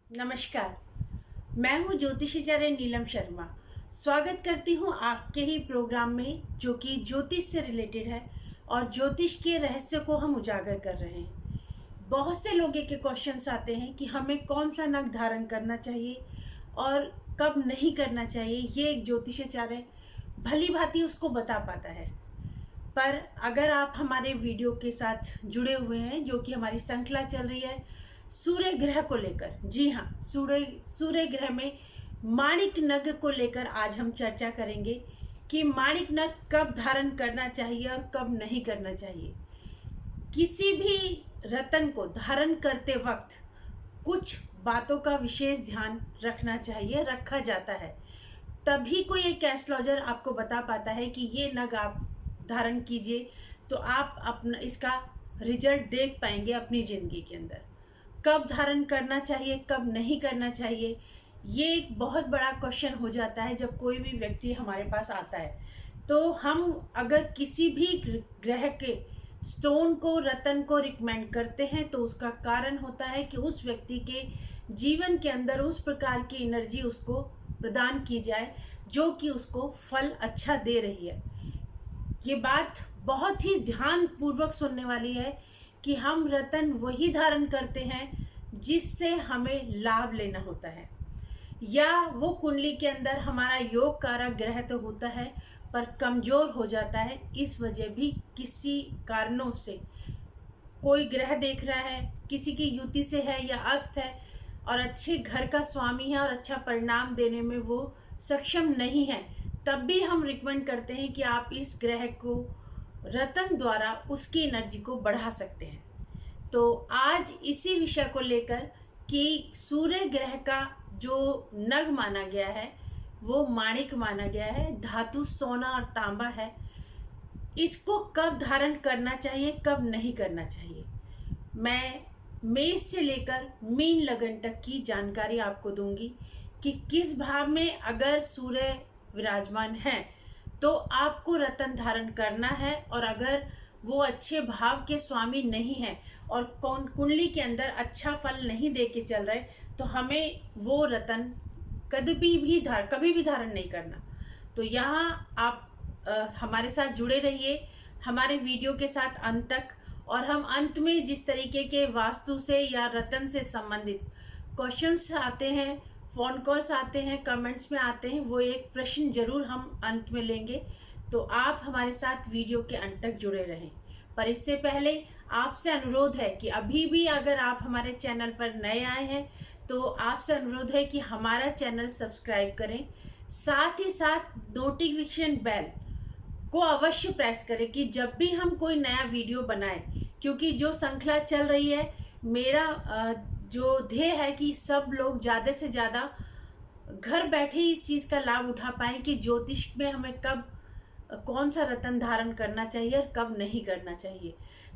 नमस्कार। मैं हूँ ज्योतिषाचार्य नीलम शर्मा। स्वागत करती हूँ आपके ही प्रोग्राम में जो कि ज्योतिष से रिलेटेड है और ज्योतिष के रहस्य को हम उजागर कर रहे हैं। बहुत से लोगों के क्वेश्चंस आते हैं कि हमें कौन सा नग धारण करना चाहिए और कब नहीं करना चाहिए। ये एक ज्योतिषाचार्य भली भांति उसको बता पाता है। पर अगर आप हमारे वीडियो के साथ जुड़े हुए हैं, जो कि हमारी श्रृंखला चल रही है सूर्य ग्रह को लेकर, जी हाँ, सूर्य ग्रह में माणिक नग को लेकर आज हम चर्चा करेंगे कि माणिक नग कब धारण करना चाहिए और कब नहीं करना चाहिए। किसी भी रत्न को धारण करते वक्त कुछ बातों का विशेष ध्यान रखना चाहिए, रखा जाता है। तभी कोई एक एस्ट्रोलॉजर आपको बता पाता है कि ये नग आप धारण कीजिए, तो आप अपना इसका रिजल्ट देख पाएंगे अपनी ज़िंदगी के अंदर। कब धारण करना चाहिए, कब नहीं करना चाहिए, ये एक बहुत बड़ा क्वेश्चन हो जाता है जब कोई भी व्यक्ति हमारे पास आता है। तो हम अगर किसी भी ग्रह के स्टोन को, रतन को रिकमेंड करते हैं तो उसका कारण होता है कि उस व्यक्ति के जीवन के अंदर उस प्रकार की एनर्जी उसको प्रदान की जाए जो कि उसको फल अच्छा दे रही है। ये बात बहुत ही ध्यान पूर्वक सुनने वाली है कि हम रतन वही धारण करते हैं जिससे हमें लाभ लेना होता है, या वो कुंडली के अंदर हमारा योग कारक ग्रह तो होता है पर कमज़ोर हो जाता है। इस वजह भी किसी कारणों से कोई ग्रह देख रहा है, किसी की युति से है या अस्त है और अच्छे घर का स्वामी है और अच्छा परिणाम देने में वो सक्षम नहीं है, तब भी हम रिकमेंड करते हैं कि आप इस ग्रह को रतन द्वारा उसकी एनर्जी को बढ़ा सकते हैं। तो आज इसी विषय को लेकर कि सूर्य ग्रह का जो नग माना गया है वो माणिक माना गया है, धातु सोना और तांबा है, इसको कब धारण करना चाहिए, कब नहीं करना चाहिए, मैं मेष से लेकर मीन लगन तक की जानकारी आपको दूंगी कि किस भाव में अगर सूर्य विराजमान है तो आपको रतन धारण करना है, और अगर वो अच्छे भाव के स्वामी नहीं है और कौन कुंडली के अंदर अच्छा फल नहीं दे के चल रहे तो हमें वो रतन कभी भी धारण नहीं करना। तो यहाँ आप हमारे साथ जुड़े रहिए हमारे वीडियो के साथ अंत तक, और हम अंत में जिस तरीके के वास्तु से या रतन से संबंधित क्वेश्चंस आते हैं, फ़ोन कॉल्स आते हैं, कमेंट्स में आते हैं, वो एक प्रश्न जरूर हम अंत में लेंगे। तो आप हमारे साथ वीडियो के अंत तक जुड़े रहें। पर इससे पहले आपसे अनुरोध है कि अभी भी अगर आप हमारे चैनल पर नए आए हैं तो आपसे अनुरोध है कि हमारा चैनल सब्सक्राइब करें, साथ ही साथ नोटिफिकेशन बेल को अवश्य प्रेस करें कि जब भी हम कोई नया वीडियो बनाएं, क्योंकि जो श्रृंखला चल रही है, मेरा जो ध्येय है कि सब लोग ज़्यादा से ज़्यादा घर बैठे इस चीज़ का लाभ उठा पाएँ कि ज्योतिष में हमें कब कौन सा रतन धारण करना चाहिए और कब नहीं करना चाहिए।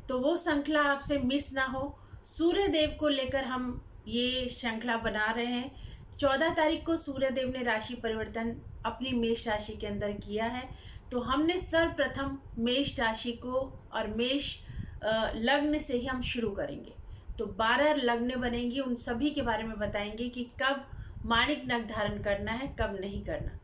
तो वो श्रृंखला आपसे मिस ना हो, सूर्य देव को लेकर हम ये श्रृंखला बना रहे हैं। 14 तारीख को सूर्य देव ने राशि परिवर्तन अपनी मेष राशि के अंदर किया है, तो हमने सर्वप्रथम मेष राशि को और मेष लग्न से ही हम शुरू करेंगे। तो 12 लग्न बनेंगी, उन सभी के बारे में बताएंगे कि कब माणिक नग धारण करना है, कब नहीं करना।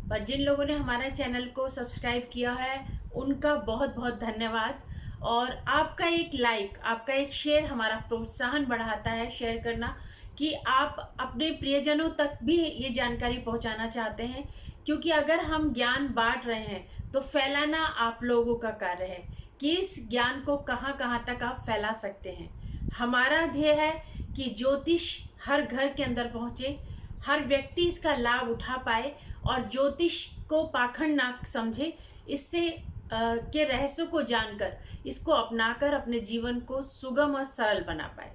पर जिन लोगों ने हमारे चैनल को सब्सक्राइब किया है उनका बहुत बहुत धन्यवाद, और आपका एक लाइक, आपका एक शेयर हमारा प्रोत्साहन बढ़ाता है शेयर करना, कि आप अपने प्रियजनों तक भी ये जानकारी पहुंचाना चाहते हैं। क्योंकि अगर हम ज्ञान बांट रहे हैं तो फैलाना आप लोगों का कार्य है कि इस ज्ञान को कहाँ कहाँ तक आप फैला सकते हैं। हमारा ध्येय है कि ज्योतिष हर घर के अंदर पहुँचे, हर व्यक्ति इसका लाभ उठा पाए और ज्योतिष को पाखंड ना समझे, इससे के रहस्यों को जानकर इसको अपनाकर अपने जीवन को सुगम और सरल बना पाए।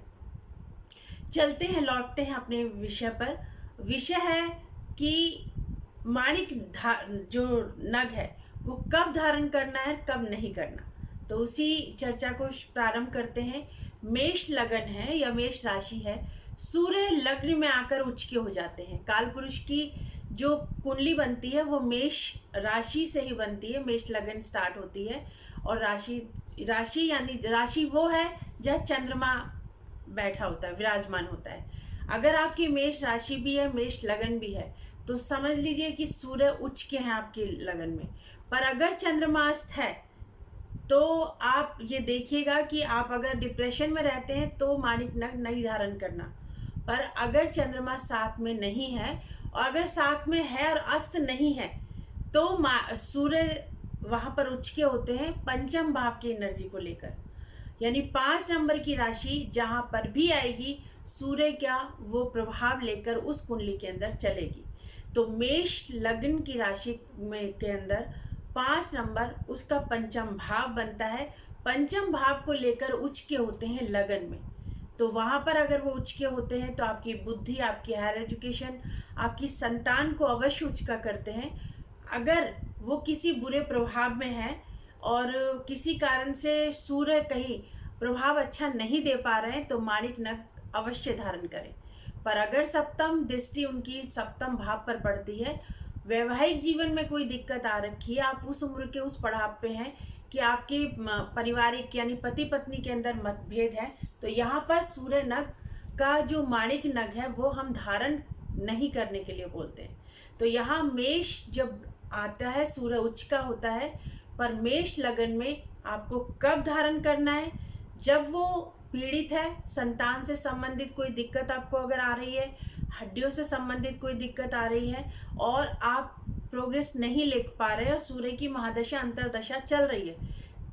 चलते हैं, लौटते हैं अपने विषय पर। विषय है कि माणिक जो नग है वो कब धारण करना है, कब नहीं करना। तो उसी चर्चा को प्रारंभ करते हैं। मेष लगन है या मेष राशि है, सूर्य लग्न में आकर उच्च के हो जाते हैं। काल पुरुष की जो कुंडली बनती है वो मेष राशि से ही बनती है, मेष लगन स्टार्ट होती है। और राशि यानी राशि वो है जहाँ चंद्रमा बैठा होता है, विराजमान होता है। अगर आपकी मेष राशि भी है, मेष लगन भी है, तो समझ लीजिए कि सूर्य उच्च के हैं आपके लगन में। पर अगर चंद्रमा अस्त है तो आप ये देखिएगा कि आप अगर डिप्रेशन में रहते हैं तो माणिक नग नहीं धारण करना। पर अगर चंद्रमा साथ में नहीं है, और अगर साथ में है और अस्त नहीं है, तो सूर्य वहाँ पर उच्च के होते हैं पंचम भाव की एनर्जी को लेकर। यानी 5 नंबर की राशि जहाँ पर भी आएगी, सूर्य क्या वो प्रभाव लेकर उस कुंडली के अंदर चलेगी। तो मेष लग्न की राशि में के अंदर 5 नंबर उसका पंचम भाव बनता है। पंचम भाव को लेकर उच्च के होते हैं लगन में। तो वहाँ पर अगर वो उच्च के होते हैं तो आपकी बुद्धि, आपकी हायर एजुकेशन, आपकी संतान को अवश्य उच्च का करते हैं। अगर वो किसी बुरे प्रभाव में है और किसी कारण से सूर्य कहीं प्रभाव अच्छा नहीं दे पा रहे हैं, तो माणिक नग अवश्य धारण करें। पर अगर सप्तम दृष्टि उनकी सप्तम भाव पर पड़ती है, वैवाहिक जीवन में कोई दिक्कत आ रखी है, आप उस उम्र के उस पड़ाव पे हैं कि आपके पारिवारिक यानी पति पत्नी के अंदर मतभेद है, तो यहाँ पर सूर्य नग का जो माणिक नग है वो हम धारण नहीं करने के लिए बोलते हैं। तो यहाँ मेष जब आता है, सूर्य उच्च का होता है, पर मेष लगन में आपको कब धारण करना है? जब वो पीड़ित है, संतान से संबंधित कोई दिक्कत आपको अगर आ रही है, हड्डियों से संबंधित कोई दिक्कत आ रही है और आप प्रोग्रेस नहीं ले पा रहे और सूर्य की महादशा अंतरदशा चल रही है,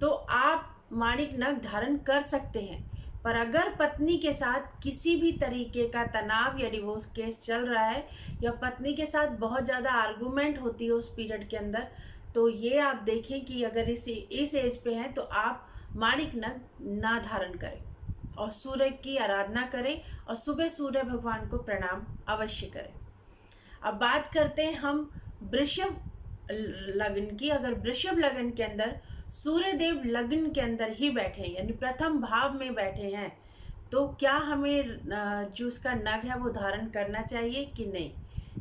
तो आप माणिक नग धारण कर सकते हैं। पर अगर पत्नी के साथ किसी भी तरीके का तनाव या डिवोर्स केस चल रहा है, या पत्नी के साथ बहुत ज़्यादा आर्गूमेंट होती है उस पीरियड के अंदर, तो ये आप देखें कि अगर इस एज पे हैं तो आप माणिक नग ना धारण करें और सूर्य की आराधना करें और सुबह सूर्य भगवान को प्रणाम अवश्य करें। अब बात करते हैं हम वृषभ लगन की। अगर वृषभ लगन के अंदर सूर्य देव लग्न के अंदर ही बैठे हैं, यानी प्रथम भाव में बैठे हैं, तो क्या हमें जो उसका नग है वो धारण करना चाहिए कि नहीं?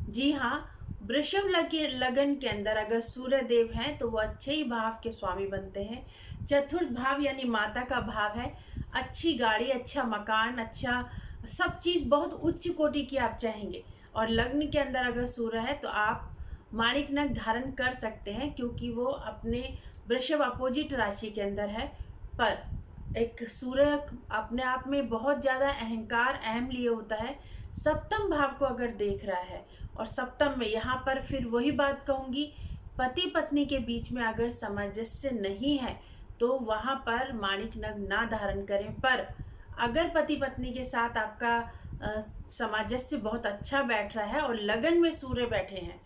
जी हाँ, वृषभ लगन के अंदर अगर सूर्य देव हैं तो वो अच्छे ही भाव के स्वामी बनते हैं। चतुर्थ भाव यानी माता का भाव है। अच्छी गाड़ी, अच्छा मकान, अच्छा सब चीज़ बहुत उच्च कोटि की आप चाहेंगे। और लग्न के अंदर अगर सूर्य है तो आप माणिक नग धारण कर सकते हैं, क्योंकि वो अपने वृषभ अपोजिट राशि के अंदर है। पर एक सूर्य अपने आप में बहुत ज़्यादा अहंकार अहम लिए होता है। सप्तम भाव को अगर देख रहा है, और सप्तम में यहाँ पर फिर वही बात कहूँगी, पति पत्नी के बीच में अगर सामंजस्य नहीं है तो वहाँ पर माणिक नग ना धारण करें। पर अगर पति पत्नी के साथ आपका सामंजस्य बहुत अच्छा बैठ रहा है और लगन में सूर्य बैठे हैं,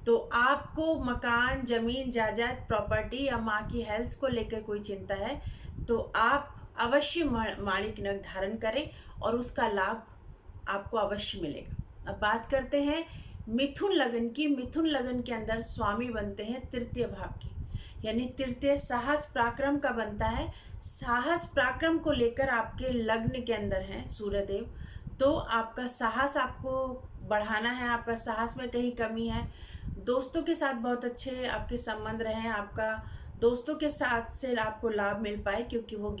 तो आपको मकान, जमीन, जायदाद, प्रॉपर्टी या माँ की हेल्थ को लेकर कोई चिंता है, तो आप अवश्य माणिक नग धारण करें और उसका लाभ आपको अवश्य मिलेगा। अब बात करते हैं मिथुन लगन की। मिथुन लगन के अंदर स्वामी बनते हैं तृतीय भाव के, यानी तृतीय साहस पराक्रम का बनता है। साहस पराक्रम को लेकर आपके लग्न के अंदर हैं सूर्यदेव, तो आपका साहस आपको बढ़ाना है। आपका साहस में कहीं कमी है, दोस्तों के साथ बहुत अच्छे आपके संबंध रहे, आपका दोस्तों के साथ से आपको लाभ मिल पाए, क्योंकि वो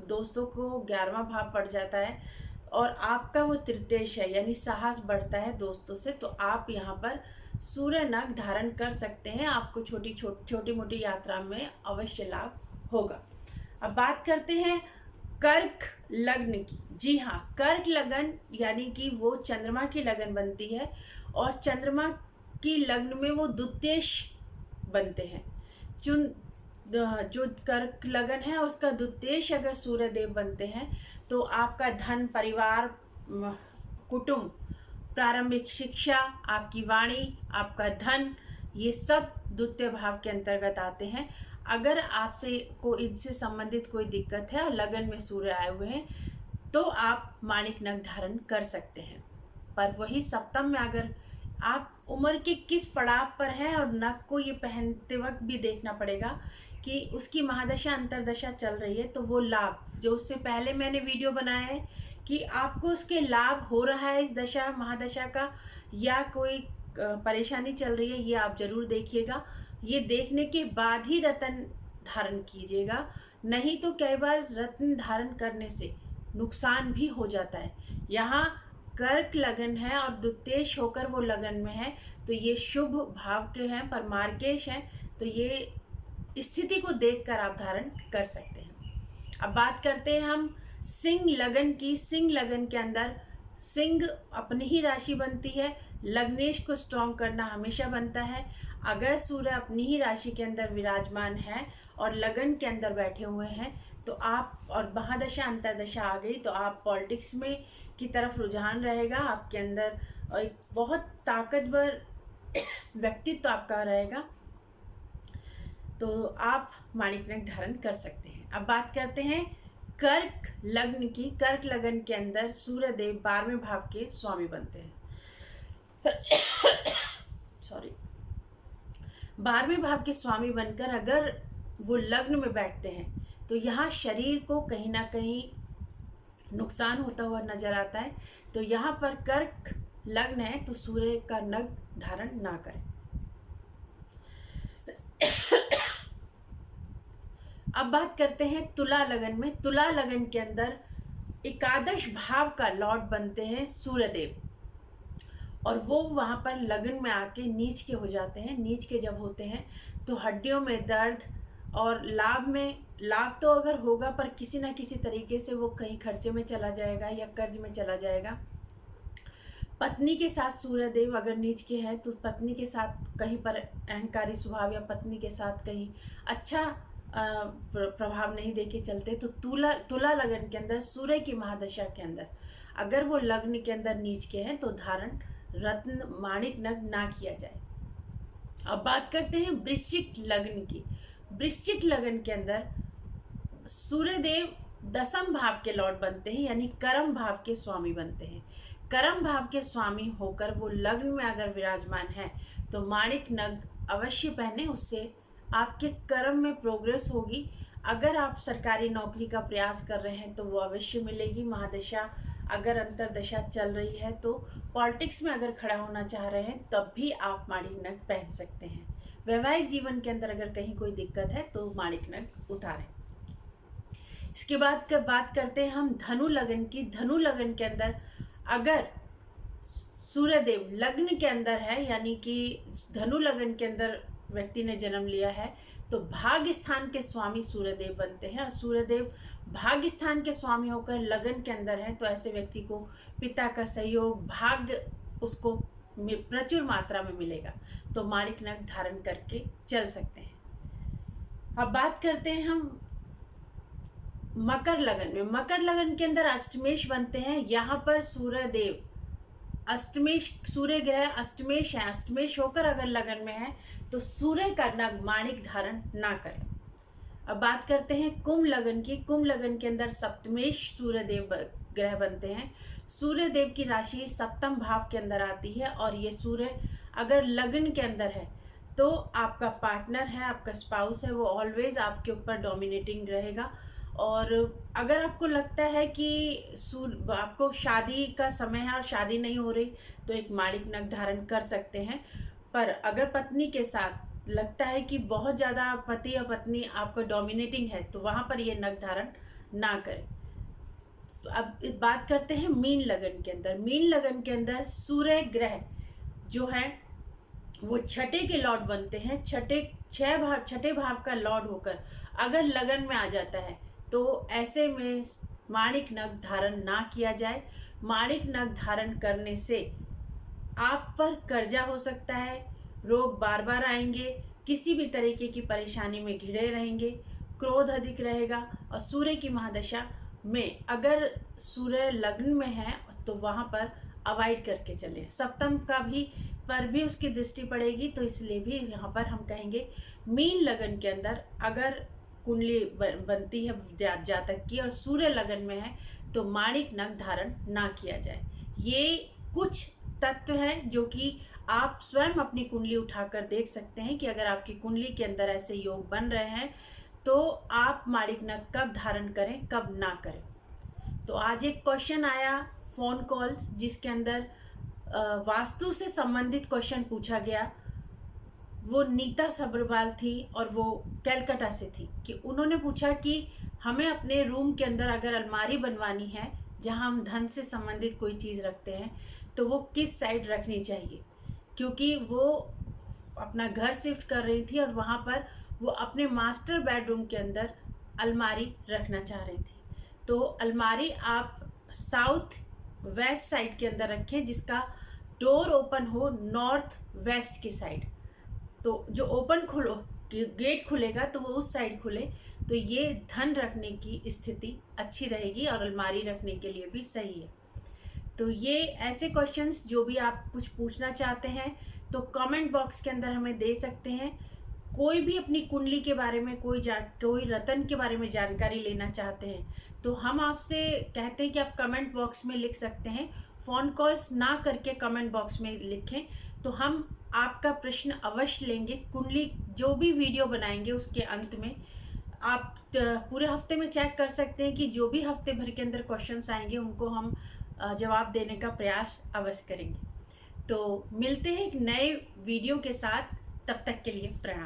दोस्तों को 11वां भाव पड़ जाता है और आपका वो तृतीयेश है, यानी साहस बढ़ता है दोस्तों से। तो आप यहाँ पर सूर्य नग धारण कर सकते हैं, आपको छोटी मोटी यात्रा में अवश्य लाभ होगा। अब बात करते हैं कर्क लग्न की। जी हाँ, कर्क लगन यानी कि वो चंद्रमा की लगन बनती है और चंद्रमा की लग्न में वो द्वितीयेश बनते हैं। जो कर्क लगन है उसका द्वितीयेश अगर सूर्य देव बनते हैं तो आपका धन, परिवार, कुटुंब, प्रारंभिक शिक्षा, आपकी वाणी, आपका धन, ये सब द्वितीय भाव के अंतर्गत आते हैं। अगर आपसे इनसे संबंधित कोई दिक्कत है और लगन में सूर्य आए हुए हैं तो आप माणिक नग धारण कर सकते हैं। पर वही सप्तम में अगर आप उम्र के किस पड़ाव पर हैं, और नग को ये पहनते वक्त भी देखना पड़ेगा कि उसकी महादशा अंतरदशा चल रही है, तो वो लाभ जो उससे पहले मैंने वीडियो बनाया है कि आपको उसके लाभ हो रहा है इस दशा महादशा का, या कोई परेशानी चल रही है, ये आप जरूर देखिएगा। ये देखने के बाद ही रत्न धारण कीजिएगा, नहीं तो कई बार रत्न धारण करने से नुकसान भी हो जाता है। यहाँ कर्क लगन है और द्वितीयेश होकर वो लगन में है, तो ये शुभ भाव के हैं पर मार्गेश हैं, तो ये स्थिति को देखकर आप धारण कर सकते हैं। अब बात करते हैं हम सिंह लगन की। सिंह लगन के अंदर सिंह अपनी ही राशि बनती है, लग्नेश को स्ट्रॉन्ग करना हमेशा बनता है। अगर सूर्य अपनी ही राशि के अंदर विराजमान है और लगन के अंदर बैठे हुए हैं तो आप, और महादशा अंतरदशा आ गई तो आप पॉलिटिक्स में की तरफ रुझान रहेगा, आपके अंदर एक बहुत ताकतवर व्यक्तित्व आपका रहेगा, तो आप माणिक धारण कर सकते हैं। अब बात करते हैं कर्क लग्न की। कर्क लगन के अंदर सूर्य देव 12वें भाव के स्वामी बनते हैं। सॉरी, 12वें भाव के स्वामी बनकर अगर वो लग्न में बैठते हैं तो यहाँ शरीर को कहीं ना कहीं नुकसान होता हुआ नजर आता है। तो यहाँ पर कर्क लग्न है तो सूर्य का नग धारण ना करें। अब बात करते हैं तुला लगन में। तुला लगन के अंदर एकादश भाव का लॉर्ड बनते हैं सूर्यदेव, और वो वहाँ पर लगन में आके नीच के हो जाते हैं। नीच के जब होते हैं तो हड्डियों में दर्द और लाभ तो अगर होगा पर किसी ना किसी तरीके से वो कहीं खर्चे में चला जाएगा या कर्ज में चला जाएगा। पत्नी के साथ सूर्यदेव अगर नीच के हैं तो पत्नी के साथ कहीं पर अहंकारी स्वभाव या पत्नी के साथ कहीं अच्छा प्रभाव नहीं देके चलते। तो तुला लगन के अंदर सूर्य की महादशा के अंदर अगर वो लग्न के अंदर नीच के हैं तो धारण रत्न माणिक नग ना किया जाए। अब बात करते हैं वृश्चिक लग्न की। वृश्चिक लगन के अंदर सूर्यदेव 10वें भाव के लॉर्ड बनते हैं, यानी कर्म भाव के स्वामी बनते हैं। कर्म भाव के स्वामी होकर वो लग्न में अगर विराजमान है तो माणिक नग अवश्य पहने, उससे आपके कर्म में प्रोग्रेस होगी। अगर आप सरकारी नौकरी का प्रयास कर रहे हैं तो वो अवश्य मिलेगी। महादशा अगर अंतरदशा चल रही है तो पॉलिटिक्स में अगर खड़ा होना चाह रहे हैं तब भी आप माणिक नग पहन सकते हैं। वैवाहिक जीवन के अंदर अगर कहीं कोई दिक्कत है तो माणिक नग उतारें। इसके बाद बात करते हैं हम धनु लगन की। धनु लगन के अंदर अगर सूर्यदेव लग्न के अंदर है, यानी कि धनु लगन के अंदर व्यक्ति ने जन्म लिया है, तो भाग्य स्थान के स्वामी सूर्यदेव बनते हैं। और सूर्यदेव भाग्य स्थान के स्वामी होकर लगन के अंदर हैं तो ऐसे व्यक्ति को पिता का सहयोग, भाग्य उसको प्रचुर मात्रा में मिलेगा, तो माणिक नग धारण करके चल सकते हैं। अब बात करते हैं हम मकर लगन में। मकर लगन के अंदर अष्टमेश बनते हैं। यहाँ पर सूर्यदेव अष्टमेश, सूर्य ग्रह अष्टमेश है, अष्टमेश होकर अगर लगन में है तो सूर्य का नग माणिक धारण ना करें। अब बात करते हैं कुंभ लगन की। कुंभ लगन के अंदर सप्तमेश सूर्यदेव ग्रह बनते हैं। सूर्यदेव की राशि 7वें भाव के अंदर आती है, और ये सूर्य अगर लगन के अंदर है तो आपका पार्टनर है, आपका स्पाउस है, वो ऑलवेज आपके ऊपर डोमिनेटिंग रहेगा। और अगर आपको लगता है कि आपको शादी का समय है और शादी नहीं हो रही तो एक माणिक नग धारण कर सकते हैं। पर अगर पत्नी के साथ लगता है कि बहुत ज़्यादा पति या पत्नी आपको डोमिनेटिंग है तो वहाँ पर ये नग धारण ना करें। अब बात करते हैं मीन लगन के अंदर। मीन लगन के अंदर सूर्य ग्रह जो है वो छठे के लॉर्ड बनते हैं। छठे भाव का लॉर्ड होकर अगर लगन में आ जाता है तो ऐसे में माणिक नग धारण ना किया जाए। माणिक नग धारण करने से आप पर कर्जा हो सकता है, रोग बार बार आएंगे, किसी भी तरीके की परेशानी में घिरे रहेंगे, क्रोध अधिक रहेगा। और सूर्य की महादशा में अगर सूर्य लग्न में है तो वहाँ पर अवॉइड करके चलें। सप्तम का भी उसकी दृष्टि पड़ेगी, तो इसलिए भी यहाँ पर हम कहेंगे मीन लगन के अंदर अगर कुंडली बनती है जातक की और सूर्य लगन में है तो माणिक नग धारण ना किया जाए। ये कुछ तत्व हैं जो कि आप स्वयं अपनी कुंडली उठाकर देख सकते हैं कि अगर आपकी कुंडली के अंदर ऐसे योग बन रहे हैं तो आप माणिक नग कब धारण करें, कब ना करें। तो आज एक क्वेश्चन आया फ़ोन कॉल्स जिसके अंदर वास्तु से संबंधित क्वेश्चन पूछा गया। वो नीता सब्रवाल थी और वो कलकत्ता से थी, कि उन्होंने पूछा कि हमें अपने रूम के अंदर अगर अलमारी बनवानी है जहाँ हम धन से संबंधित कोई चीज़ रखते हैं तो वो किस साइड रखनी चाहिए, क्योंकि वो अपना घर शिफ्ट कर रही थी और वहाँ पर वो अपने मास्टर बेडरूम के अंदर अलमारी रखना चाह रही थी। तो अलमारी आप साउथ वेस्ट साइड के अंदर रखें, जिसका डोर ओपन हो नॉर्थ वेस्ट की साइड। तो जो ओपन खुलो गेट खुलेगा तो वो उस साइड खुले, तो ये धन रखने की स्थिति अच्छी रहेगी और अलमारी रखने के लिए भी सही है। तो ये ऐसे क्वेश्चंस जो भी आप कुछ पूछना चाहते हैं तो कमेंट बॉक्स के अंदर हमें दे सकते हैं। कोई भी अपनी कुंडली के बारे में कोई रतन के बारे में जानकारी लेना चाहते हैं तो हम आपसे कहते हैं कि आप कमेंट बॉक्स में लिख सकते हैं। फ़ोन कॉल्स ना करके कमेंट बॉक्स में लिखें तो हम आपका प्रश्न अवश्य लेंगे। कुंडली जो भी वीडियो बनाएंगे उसके अंत में आप पूरे हफ्ते में चेक कर सकते हैं कि जो भी हफ्ते भर के अंदर क्वेश्चंस आएंगे उनको हम जवाब देने का प्रयास अवश्य करेंगे। तो मिलते हैं एक नए वीडियो के साथ, तब तक के लिए प्रणाम।